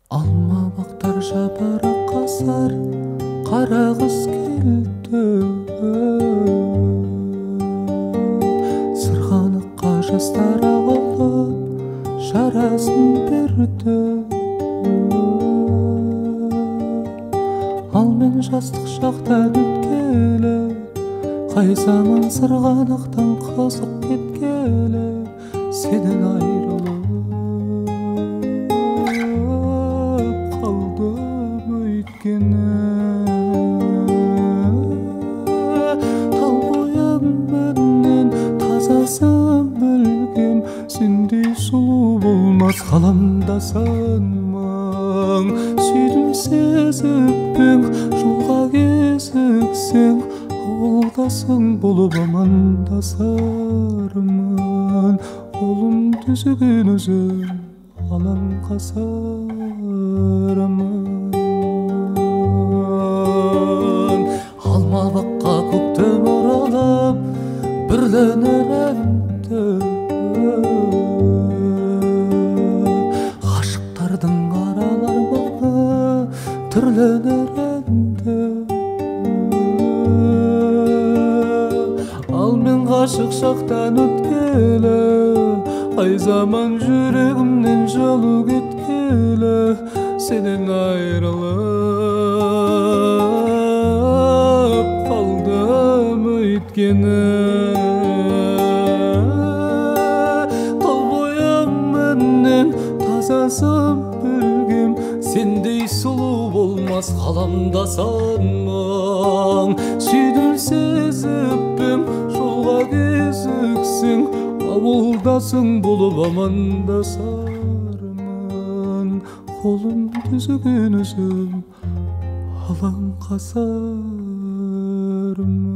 Alma bактар жапырак касар, кара кыз келди. Сырганыкка жастар агылып, шарасын берди. Ал мен жастык шактан өткеле, кай заман сырганактан кызып кеткеле, сенен айрылып калдым өйткені. Тал коям менен тазасын білгем, сендей сулуу болмас каламда санмаң. Сүйдүм сезиппең, жолга кезиксең, ауылдасың болуп амандасармын. Колум түзүгүн өзүм алаңга сармын. Алма бакка көктөм оралып, бүрленер эмди. Ашыктардын аралар маңы түрленер эмди. Ал мен гашык шактан өткеле, ай заман жүрегимден жолу кеткеле, сенен айрылып калдым өйткені. Тал боям менен тазасын білгем, сендей сулуу болмас каламда санмаң. Сүйдүм сезиппең, жолга кезиксең, ауылдасың болуп амандасармын. Колум түзүгүн өзүм алаңга сармын.